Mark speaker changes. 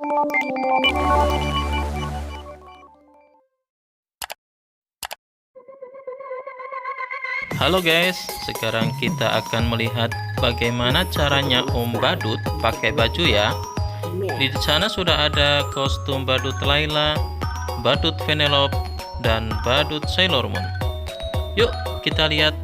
Speaker 1: Halo guys, sekarang kita akan melihat bagaimana caranya Om Badut pakai baju ya. Di sana sudah ada kostum Badut Layla, Badut Vanellope, dan Badut Sailor Moon. Yuk kita lihat